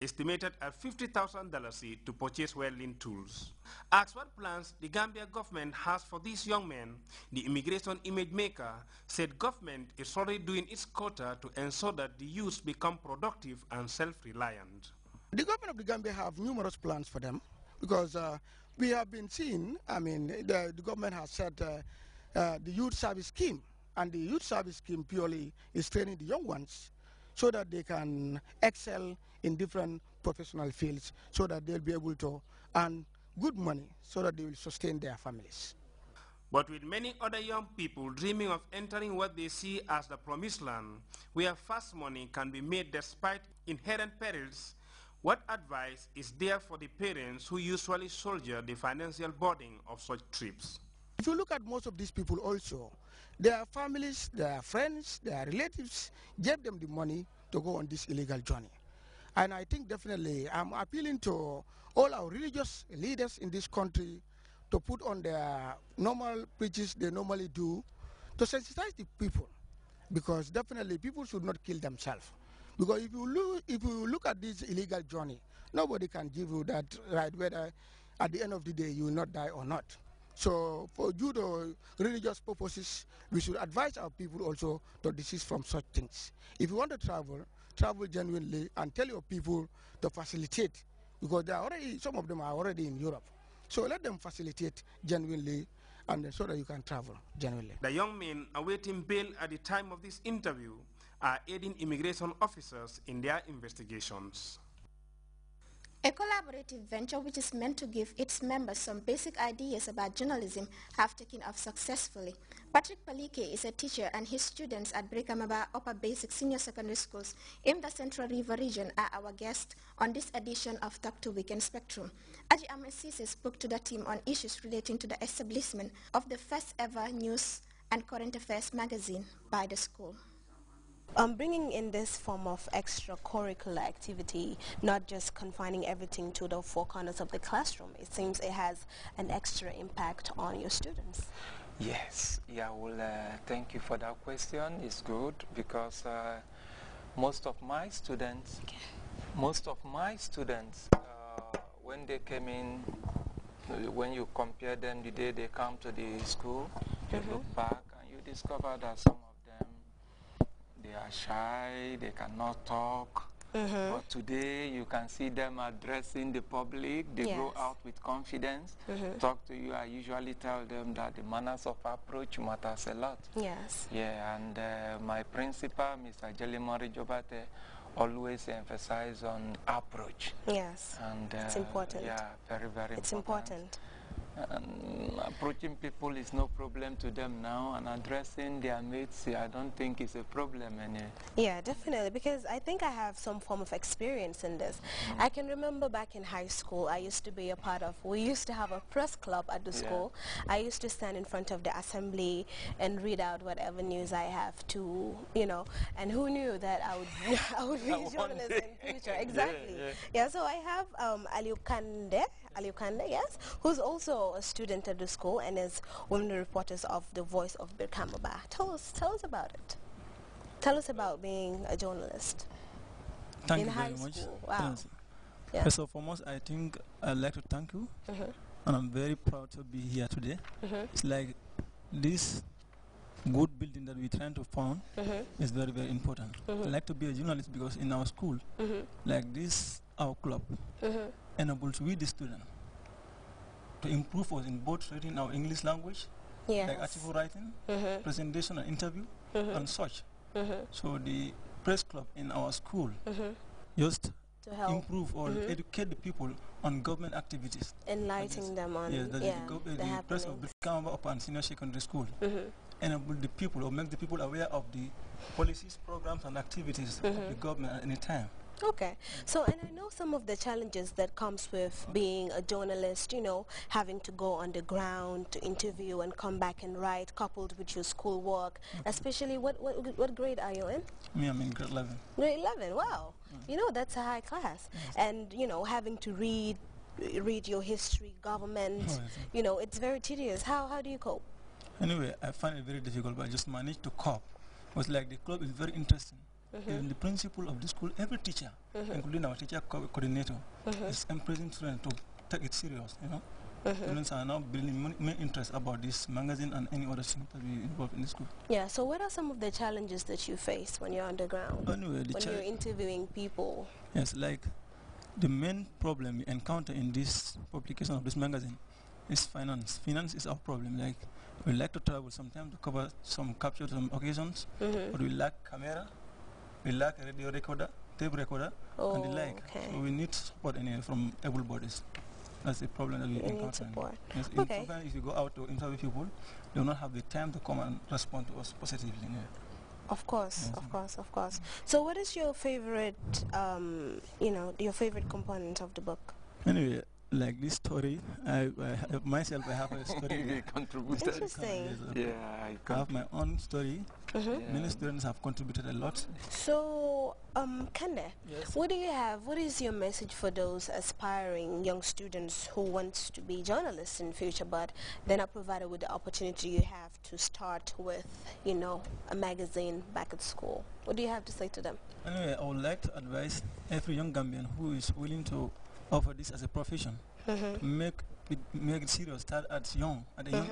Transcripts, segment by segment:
estimated at $50,000 to purchase welding tools. Asked what plans the Gambia government has for these young men, the immigration image maker said government is already doing its quota to ensure that the youth become productive and self-reliant. The government of the Gambia have numerous plans for them because we have been seeing, the government has set the youth service scheme, and the youth service scheme purely is training the young ones so that they can excel in different professional fields so that they'll be able to earn good money so that they will sustain their families. But with many other young people dreaming of entering what they see as the promised land, where fast money can be made despite inherent perils, what advice is there for the parents who usually shoulder the financial burden of such trips? If you look at most of these people also, their families, their friends, their relatives gave them the money to go on this illegal journey. And I think definitely I'm appealing to all our religious leaders in this country to put on their normal preaches they normally do to sensitize the people, because definitely people should not kill themselves. Because if you look at this illegal journey, nobody can give you that right whether at the end of the day you will not die or not. So for due to religious purposes, we should advise our people also to desist from such things. If you want to travel, travel genuinely and tell your people to facilitate, because they are already, some of them are already in Europe. So let them facilitate genuinely, and so that you can travel genuinely. The young men awaiting bail at the time of this interview are aiding immigration officers in their investigations. A collaborative venture which is meant to give its members some basic ideas about journalism have taken off successfully. Patrick Palike is a teacher, and his students at Brekamaba Upper Basic Senior Secondary Schools in the Central River region are our guests on this edition of Talk to Weekend Spectrum. Aji Amesise spoke to the team on issues relating to the establishment of the first ever news and current affairs magazine by the school. Bringing in this form of extracurricular activity, not just confining everything to the four corners of the classroom, it seems it has an extra impact on your students. Yes, yeah, well, thank you for that question. It's good because most of my students, when they came in, when you compare them the day they come to the school, you look back and you discover that some they are shy, they cannot talk. But today you can see them addressing the public. They go out with confidence, talk to you. I usually tell them that the manners of approach matters a lot. Yes. Yeah, and my principal, Mr. Jelimori Jobate, always emphasize on approach. Yes. And it's important. Yeah, very, very it's important. Approaching people is no problem to them now, and addressing their mates, I don't think is a problem anymore. Yeah, definitely, because I think I have some form of experience in this. I can remember back in high school, I used to be a part of, we used to have a press club at the school. I used to stand in front of the assembly and read out whatever news I have to, you know, and who knew that I would be a journalist in future. Exactly. Yeah, so I have Aliou Kande, yes, who's also a student at the school and is one of the reporters of The Voice of Birkamaba. Tell us about it. Tell us about being a journalist. Thank in you high very much. school. Wow. Yeah. First and foremost, I think I'd like to thank you, and I'm very proud to be here today. It's like this good building that we're trying to found is very, very important. I like to be a journalist because in our school, like this, our club, enables we the student to improve us in both reading our English language, like article writing, presentation and interview, and such. So the press club in our school just to improve or educate the people on government activities. Enlightening them on the press of Birkamaba Upper and Senior Secondary School. Enable the people or make the people aware of the policies, programs and activities of the government at any time. Okay, so and I know some of the challenges that comes with being a journalist, you know, having to go on the ground to interview and come back and write, coupled with your school work. Especially, what grade are you in? Me, I'm in grade 11. Grade 11, wow. You know, that's a high class. And, you know, having to read your history, government, you know, it's very tedious. How do you cope? Anyway, I find it very difficult, but I just managed to cope. It was like the club is very interesting. Even the principal of the school, every teacher, including our teacher coordinator, is encouraging students to take it serious, you know. Students are now building main interest about this magazine and any other thing that we involve in the school. Yeah, so what are some of the challenges that you face when you're underground? Anyway, when you're interviewing people? Yes, like the main problem we encounter in this publication of this magazine is finance. Finance is our problem. Like, we like to travel sometimes to cover capture some occasions, but we lack camera, we lack a radio recorder, tape recorder, and the like. Okay. So we need support anyway from able bodies. That's the problem that we encounter. Yes, sometimes if you go out to interview people, they will not have the time to come and respond to us positively. Yeah. Of course, yes. of course. So what is your favorite, your favorite component of the book? Anyway, like this story, I myself have a story. Interesting. Yeah, I have my own story. Many students have contributed a lot. So, Kande, yes. What is your message for those aspiring young students who want to be journalists in future, but they're not provided with the opportunity you have to start with, a magazine back at school? What do you have to say to them? Anyway, I would like to advise every young Gambian who is willing to offer this as a profession, to make it serious, start at a young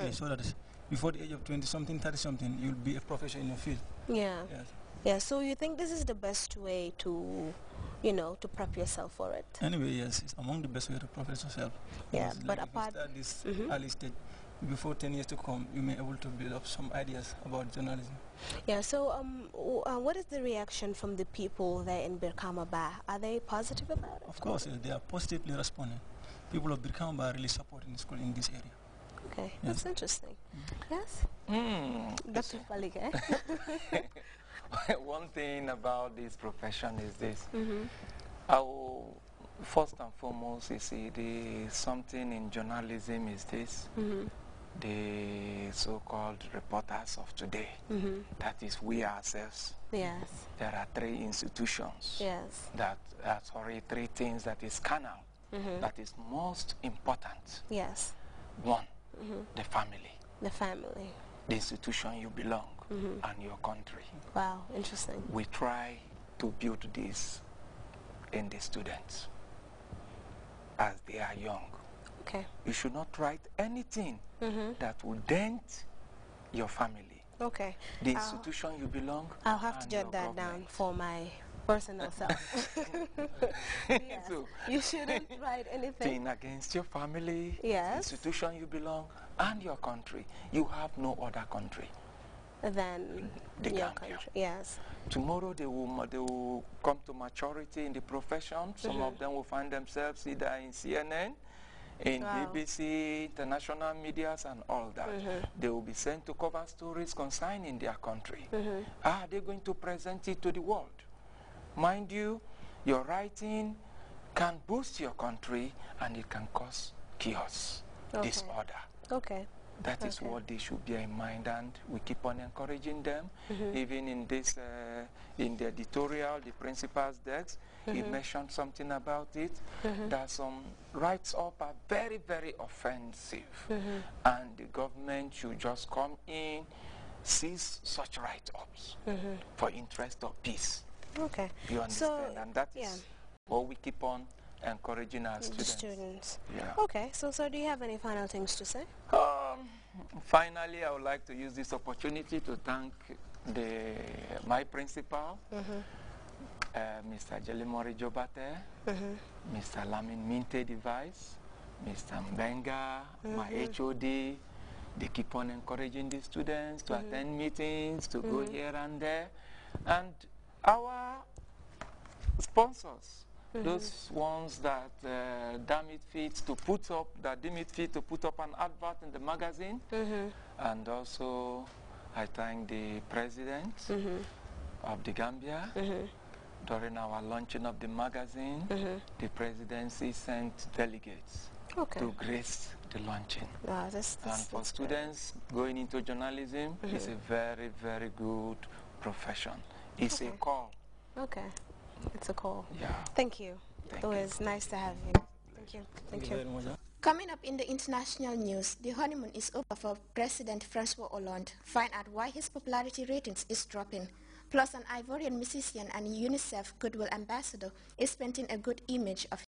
age, so that before the age of 20-something, 30-something, you'll be a professional in your field. Yeah. Yes. Yeah, so you think this is the best way to, to prep yourself for it? Anyway, yes, it's among the best way to prep yourself. Yeah, because but like apart... If you start this early stage, before 10 years to come, you may be able to build up some ideas about journalism. Yeah, so what is the reaction from the people there in Birkama Ba? Are they positive about it? Of course, yes, they are positively responding. People of Birkama Ba are really supporting the school in this area. Okay, yes. That's interesting. Yes? Dr. Palike? One thing about this profession is this. First and foremost, you see, something in journalism is this. The so-called reporters of today. That is we ourselves. Yes. There are three institutions. Yes. Three things that is carnal. That is most important. Yes. One, the family. The family. The institution you belong and your country. Wow, interesting. We try to build this in the students as they are young. Okay. You should not write anything that will dent your family. Okay. The institution you belong. I'll have to jot that down for my personal self. Yes. So, you shouldn't write anything against your family, yes, institution you belong, and your country. You have no other country than your country. Yes. Tomorrow they will come to maturity in the profession. Some of them will find themselves either in CNN, in BBC, international medias, and all that. They will be sent to cover stories concerning their country. Are they going to present it to the world? Mind you, your writing can boost your country and it can cause chaos, disorder. Okay. That is what they should bear in mind, and we keep on encouraging them. Even in this, in the editorial, the principal's desk, he mentioned something about it, that some writes-up are very, very offensive, and the government should just come in, seize such write-ups for interest of peace. Okay. You understand? And that is what we keep on encouraging our students. Yeah. Okay, so do you have any final things to say? Finally, I would like to use this opportunity to thank my principal, Mr. Jelimori Jobate, Mr. Lamin Minte Device, Mr. Mbenga, my HOD. They keep on encouraging the students to attend meetings, to go here and there. And our sponsors, those ones that deem it fit to put up an advert in the magazine. And also I thank the president of the Gambia. During our launching of the magazine, the presidency sent delegates to grace the launching. And for students going into journalism, it's a very, very good profession. It's a call. Okay. It's a call. Yeah. Thank you. It was nice to have you. Thank you. Thank you very much. Coming up in the international news, the honeymoon is over for President Francois Hollande. Find out why his popularity ratings is dropping. Plus, an Ivorian musician and UNICEF Goodwill Ambassador is painting a good image of